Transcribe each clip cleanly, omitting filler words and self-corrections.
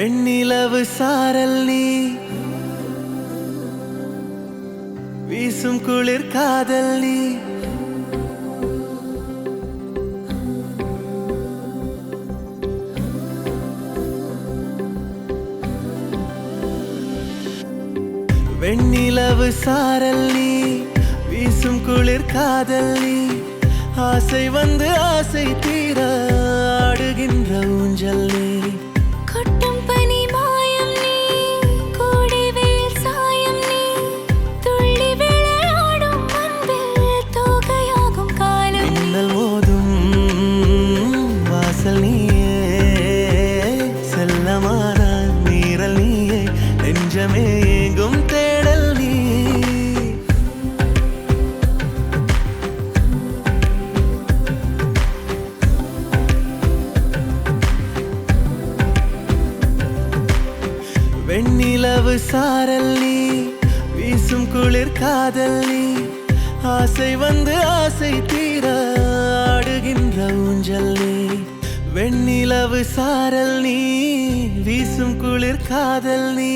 வெண்ணிலவு சாரல் நீ வீசும் குளிர் காதல் நீ வெண்ணிலவு சாரல் நீ வீசும் குளிர் காதல் நீ ஆசை வந்து ஆசை தீர ஆடுகின்ற ஊஞ்சல் நீ கொட்டும் பனி மாயம் நீ கோடை வெயில் சாயம் நீ துள்ளி விளையாடும் அன்பில் தோகையாகும் காலம் மின்னல் மோதும் வாசல் நீயே செல்லமான மீறல் நீயே நெஞ்சமே ஏங்கும் தேடல் நீ வெண்ணிலவு சாரல் நீ வீசும் குளிர் காதல் நீ ஆசை வந்து ஆசை தீர ஆடுகின்ற ஊஞ்சல் நீ வெண்ணிலவு சாரல் நீ வீசும் குளிர் காதல் நீ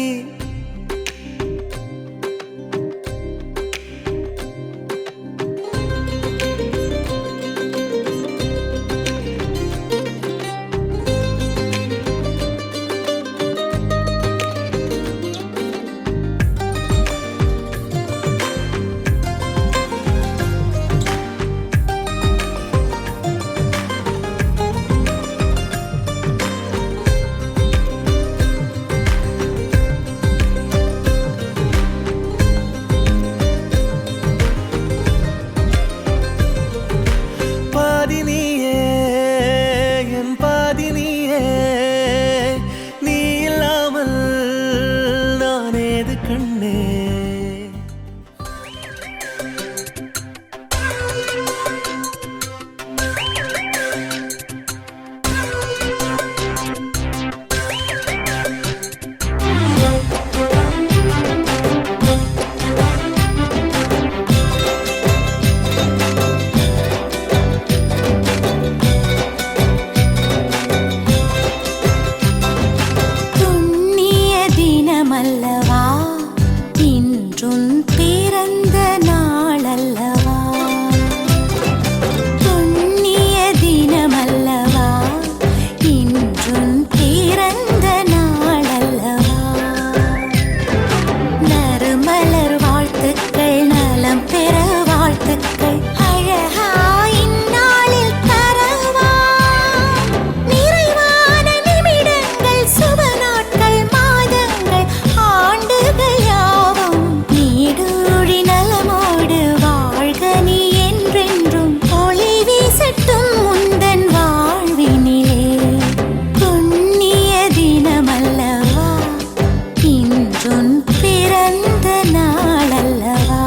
நீ இல்லாமல் நான் ஏது கண்ணே அல்லவா இன்றும் பிறந்த நாளல்லவா புண்ணிய தினமல்லவா இன்றும் பிறந்த நாளல்லவா நறுமலர் வாழ்த்துக்கள் நலம் பெற வாழ்த்துக்கள் அழகா இந்நாளில் தரவா நிறைவான நிமிடங்கள் சுப நாட்கள் மாதங்கள் ஆண்டுகள் யாவும் நீடூழி நலமோடு வாழ்க நீ என்றென்றும் ஒளி வீசட்டும் முந்தன் வாழ்வினிலே புண்ணிய தினமல்லவா இன்றும் பிறந்த நாளல்லவா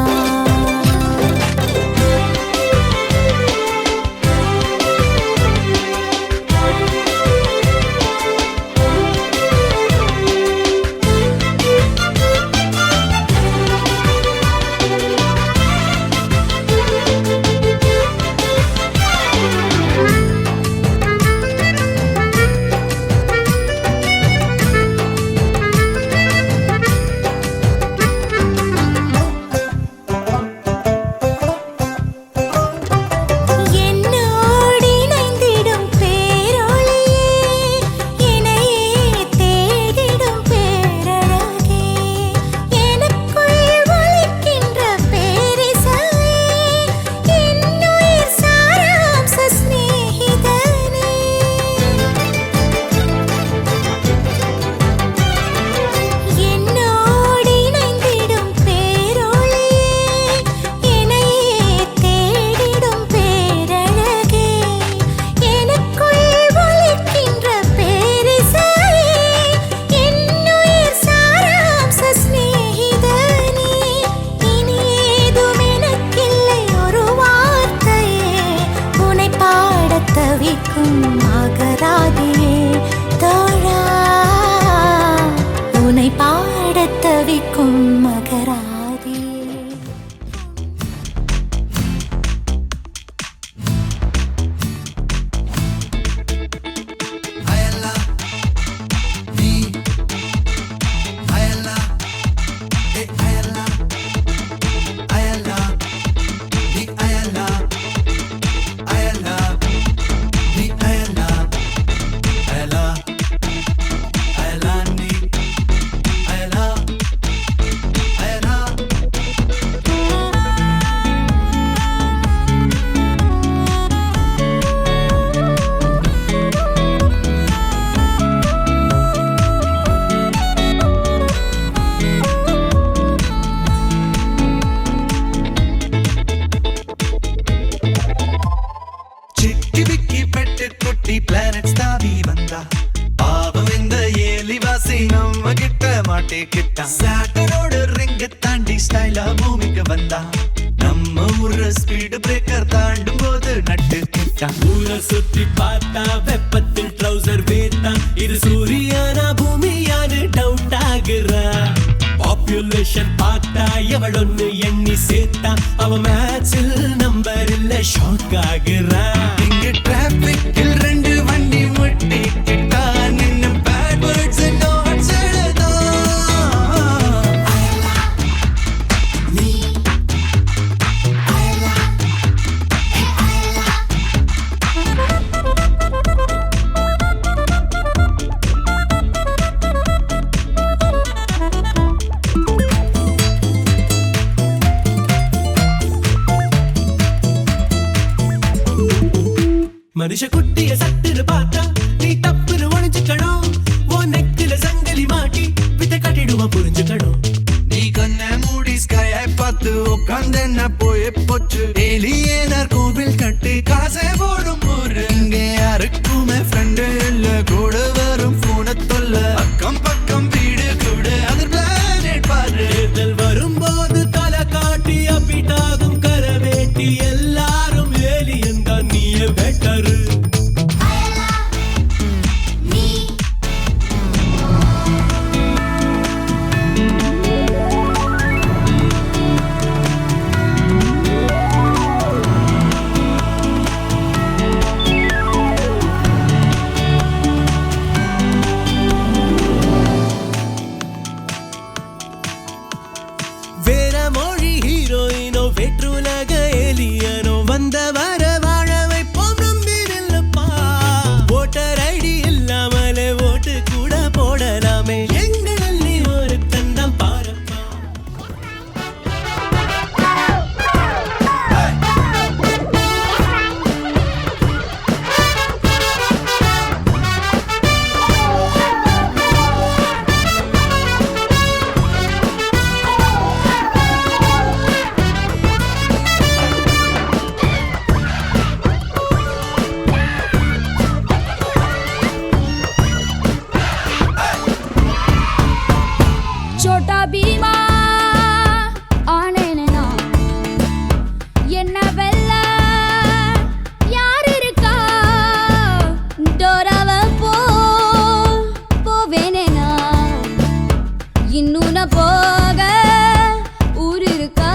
தவிக்கும் மகராதியே தோழா உனை பாடத் தவிக்கும் மகராதியே அயலா நீ மாட்டிக்கிட்டான். சாட்டரோட ரிங்க தாண்டி ஸ்டைலா பூமிக்கு வந்தான். நம்ம ஊர ஸ்பீடு பிரேக்கர் தாண்டும் போது நட்டுக்கிட்டான். ஊரை சுத்தி பார்த்தா வெப்பத்தில் ட்ரௌசர் வேத்தான். இது சூரியானா பூமியானு டவுட் ஆகுறா. பாப்புலேஷன் பார்த்தா எவள் ஒண்ணு எண்ணி சேர்த்தா. அவன் மேட்சில் நம்பர் இல்ல ஷாக் ஆகுறா. இங்க டிராபிக்கில் 2 வண்டி முட்டிக்கிட்டா. நின்னு பேட் வேர்ட்ஸ் நோட்ஸ் எழுதான். மனுஷ குட்டிய சட்டுன்னு பார்த்தா நீ தப்புன்னு ஒழிஞ்சுக்கணும். உன் நெத்தில சங்கிலி மாட்டி வித்த கட்டிடுவா புரிஞ்சுக்கணும். நீ கண்ண மூடி ஸ்கையை பார்த்து உட்கார்ந்தென்ன போய் போச்சு. ஏலியனர் கோவில் கட்டி காசை போடும் ஊரு. இங்க யாருக்குமே ஃப்ரெண்டு இல்ல, கூட வரும் போன தொல்ல. அக்கம் பக்கம் வீடு கூட அது பிளானட் பாரு. தேர்தல் வரும்போது தலை காட்டி அப்பிட்டாகும் கரவேட்டி. எல்லாரும் ஏலியன் தான், நீயே பெட்டரு. வேற மொழி ஹீரோயினோ வெற்றுலக ஏலியனோ வந்த வர வாழ வைப்போம் நம்பி நில்லப்பா. ஓட்டர் ஐடி இல்லாமலே ஓட்டு கூட போடலாமே. எங்கள் நீ ஒரு தந்தம் பாரப்பா. छोटा भीमा ஆனேனா என்ன வெல்ல யார் இருக்கா. டோராவ போவேனேனா இன்னும் நான் போக ஊர் இருக்கா.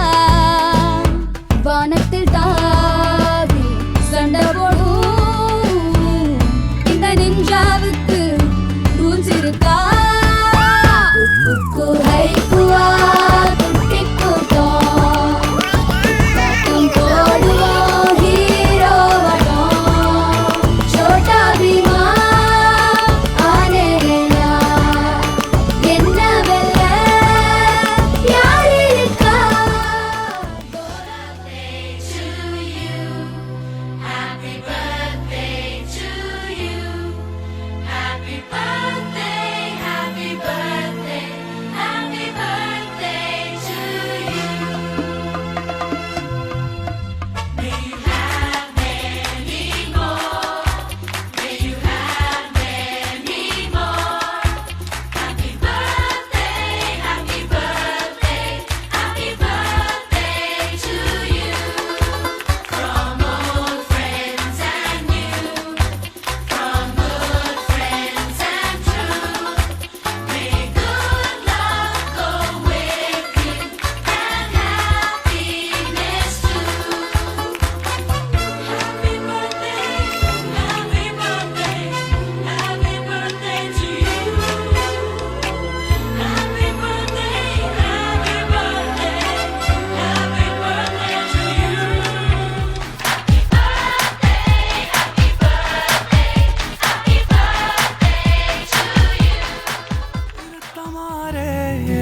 வானத்தில் தாவி சண்டை போடும் இந்த நிஞ்சாவுக்கு ரூல்ஸ் இருக்கா.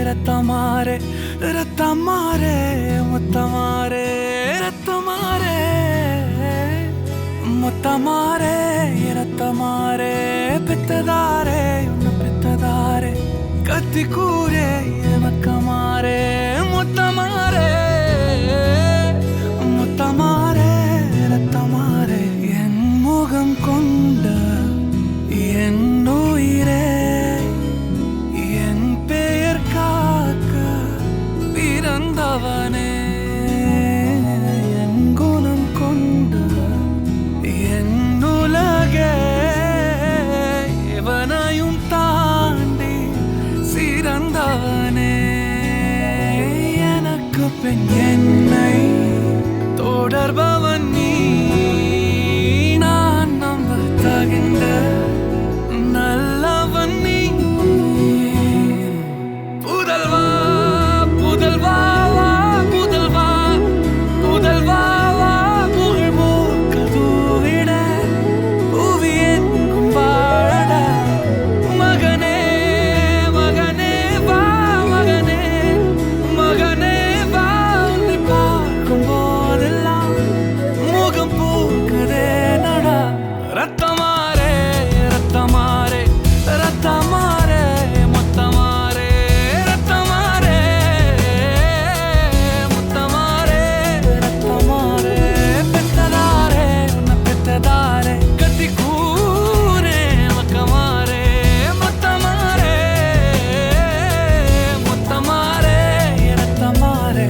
ரத்தமாரே ரத்தமாரே முத்தமாரே ரத்தமாரே முத்தமாரே ரத்தமாரே பித்ததாரே உன்ன பித்ததாரே கத்தி கூரே மக்கமாரே முத்தமாரே முத்தமாரே ரத்தமாரே என் முகம் கொண்ட என் உயிரே என் பெயர் பின் என்னை தொடர்பவன் நீ நான் நம்ப தகின்ற நல்லவன் நீ புதல்வா புதல்வா புதல்வா புதல்வா புகழ் மூக்க தூவிட புவியெங்கும் வாழட மகனே மகனே வா மகனே மகனே வா உன்னை பார்க்கும் போதெல்லாம் முகம் பூக்குதே நடா ரத்தமாரே ரத்தமாரே ரத்தமாரே முத்தமாரே ரத்தமாரே முத்தமாரே ரத்தமாரே பெத்ததாரே உன்னை பெத்ததாரே கத்தி கூரே மக்கமாரே முத்தமாரே முத்தமாரே ரத்தமாரே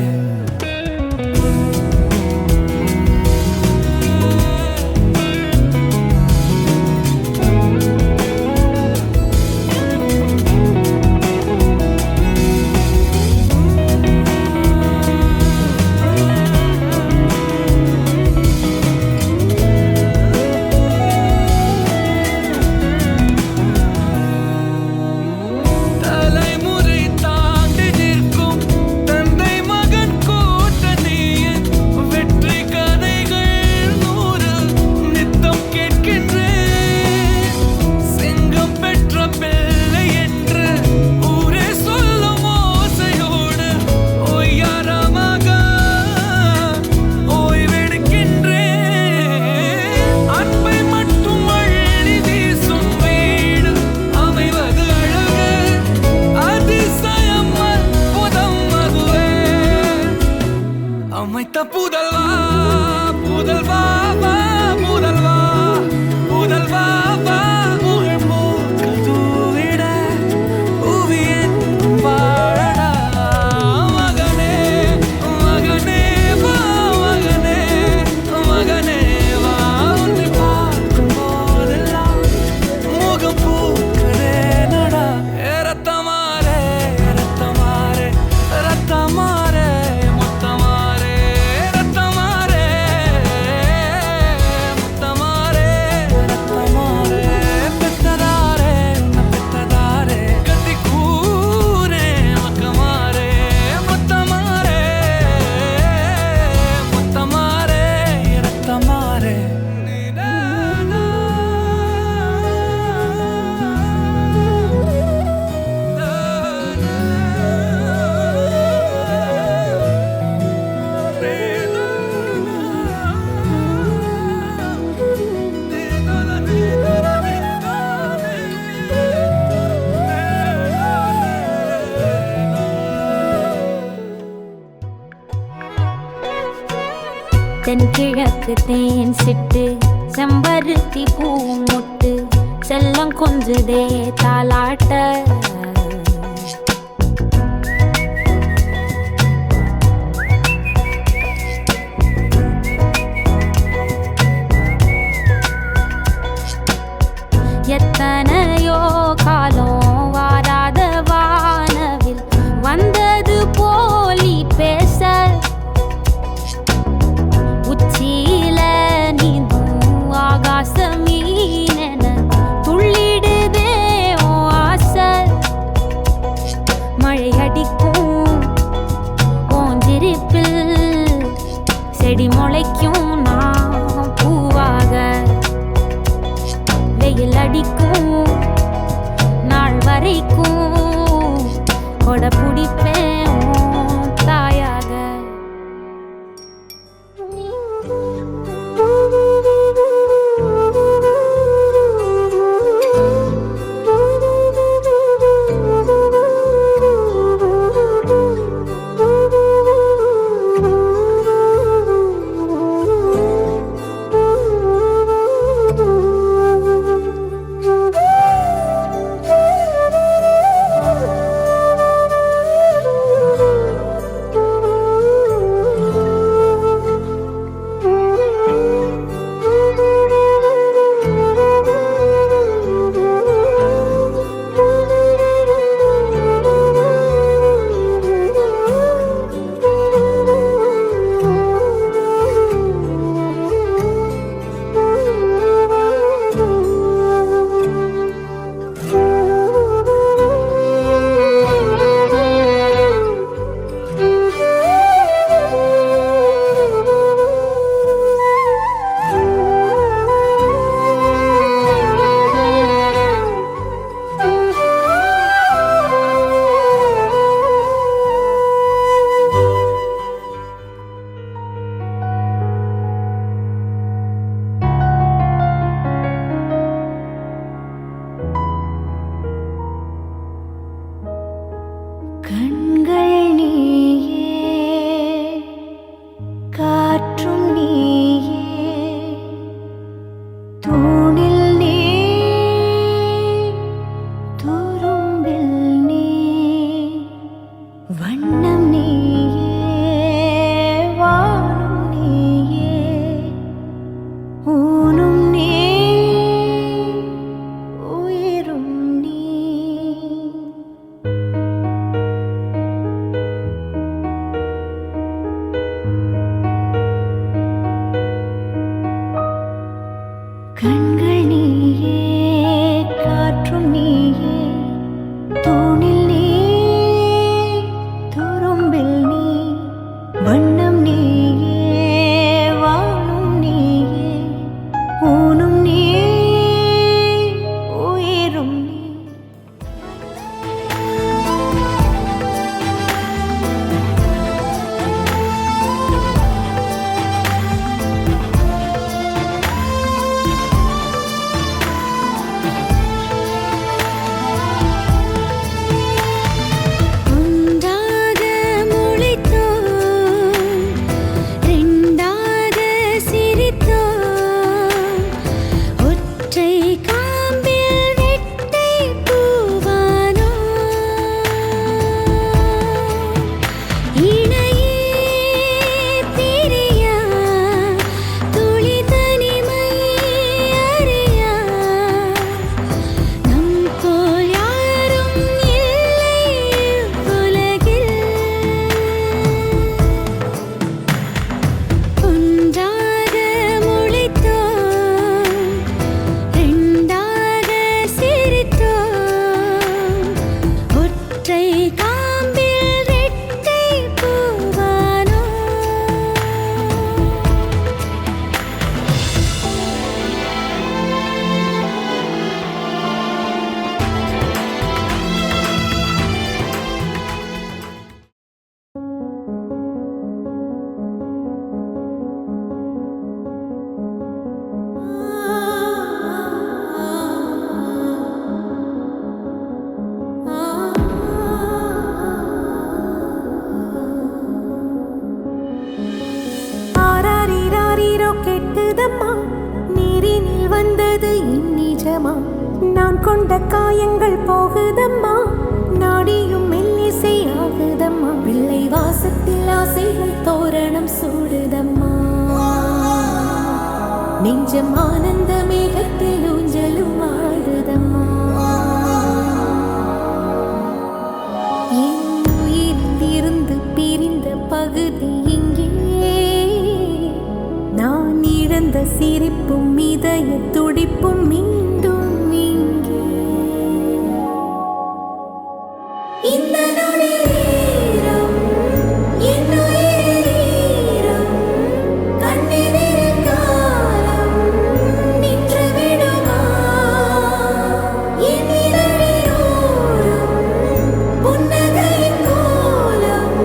தலைமுறை தாண்டி நிற்கும் தந்தை மகன் கூட்டணியின் வெற்றி கதைகள் 100 நித்தம் கேட்கின்றேன் சிங்கம் பெற்ற பிள்ளை என்று ஊரே சொல்லும் ஓசையோடு ஒய்யாரமாக ஓய்வெடுக்கின்றேன் அன்பை மட்டும் அள்ளி வீசும் வீடு அமைவது அழகு அதிசயம் அற்புதம் அதுவே அமைத்த புதல்வா புதல்வா வா புதல்வா புதல்வா வா புகழ் மூக்க தூவிட புவியெங்கும் வாழடா மகனே மகனே வா மகனே மகனே வா உன்னை பார்க்கும் போதெல்லாம் முகம் பூக்குதே நடா ரத்தமாரே ரத்தமாரே ரத்தமாரே முத்தமாரே ரத்தமாரே முத்தமாரே ரத்தமாரே பெத்ததாரே உன்னை பெத்ததாரே கத்தி கூரே மக்கமாரே முத்தமாரே முத்தமாரே ரத்தமாரே தென்கிழக்கு தேன் சிட்டு செம்பருத்தி பூ முட்டு செல்லம் கொஞ்சுதே தாலாட்ட எத்தனையோ காலம் வாராத வானவில் வந்தது போலி பேச உச்சியில நீந்தும் ஆகாச மீனென துள்ளிடுதே உன் ஆசை கண்கள் நீயே காற்றும் நீயே தூணில் நீ துரும்பில் நீ வண்ணம் நீயே வானும் நீயே ஊனும் நீ உயிரும் நீ ஒன்றாக முளைத்தோம் ரெண்டாக சிரித்தோம் ஒற்றை காம்பில் வெட்டை பூவானோ இணையே பிரியா துளி தனிமை அறியா நம் போல் யாரும் இல்லை உலகில் ஒன்றாக முளைத்தோம் ரெண்டாக சிரித்தோம் ஒற்றை காம்பில் ரெட்டை பூவானோ ஆராரிராரிரோ கெட்டுதம்மா நீரினில் வந்தது இந்நிஜமா நான் கொண்ட காயங்கள் போகுதம்மா நாடியும் மெல்லிசை ஆகுதம்மா பிள்ளை வாசத்தில் ஆசைகள் தோரணம் சூடுதம்மா நெஞ்சம் ஆனந்த மேகத்தில் ஊஞ்சலும் ஆடுதம்மா என் உயிரிலிருந்து பிரிந்த பகுதி இங்கே நான் இழந்த சிரிப்பும் இதய துடிப்பும் மீண்டும் இங்கே இந்த நொடிநேரம் என் உயிரில் கண்ணெதிரில் காலம் நின்று விடுமா என் இதழிலோரம் புன்னகையின் கோலம்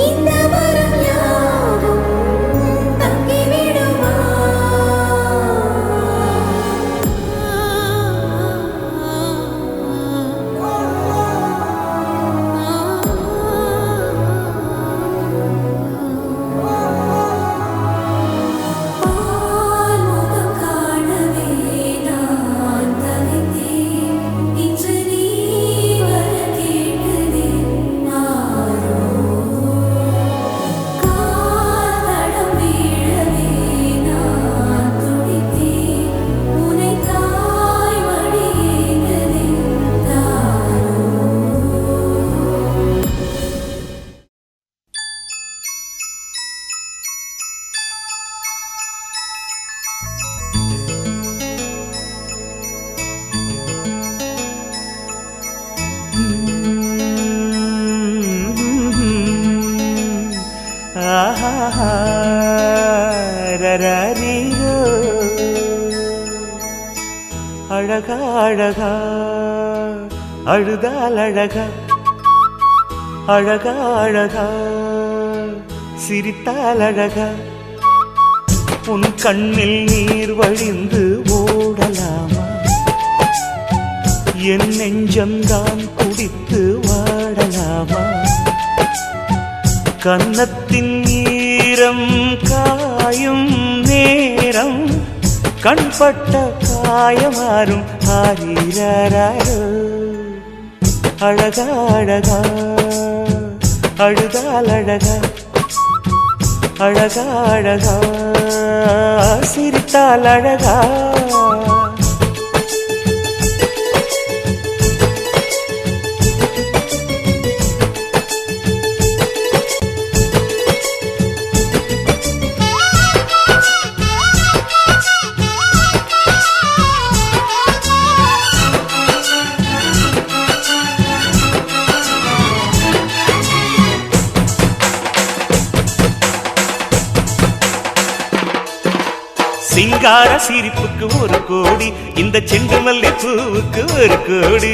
இந்த மரம் யாவும் தங்கிவிடுமா ஆல்முகம் காணவே நான் தவித்தேன் இன்று நீ வர கேட்குதேன் ஆரோ காதடம் வீழவே நான் துடித்தேன் உனை தாய் மடியேந்ததே தாரோ அழகா அழகா அழுதால் அழகா அழகா அழகா சிரித்தால் அழகா உன் கண்ணில் நீர் வழிந்து ஓடலாமா என் நெஞ்சம்தான் குடித்து வாடலாமா கன்னத்தின் ஈரம் காயும் நேரம் கண்பட்ட காயமாறும் ஆரீராரோ அழகா அழகா அழுதால் அழகா அழகா அழகா சிரித்தால் அழகா சிங்கார சிரிப்புக்கு ஒரு கோடி, இந்த செண்டு மல்லி பூவுக்கு ஒரு கோடி.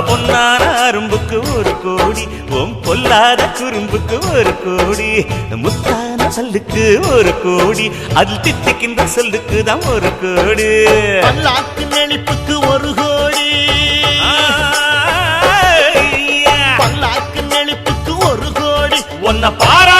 பொன்னான அரும்புக்கு ஒரு கோடி, ஓம் பொல்லாத குறும்புக்கு ஒரு கோடி. முத்தான சொல்லுக்கு ஒரு கோடி, அதில் தித்திக்கின்ற சொல்லுக்கு தான் ஒரு கோடி. பல்லாக்கு நெளிப்புக்கு ஒரு கோடி, பல்லாக்கு நெளிப்புக்கு ஒரு கோடி. உன்னை பாரா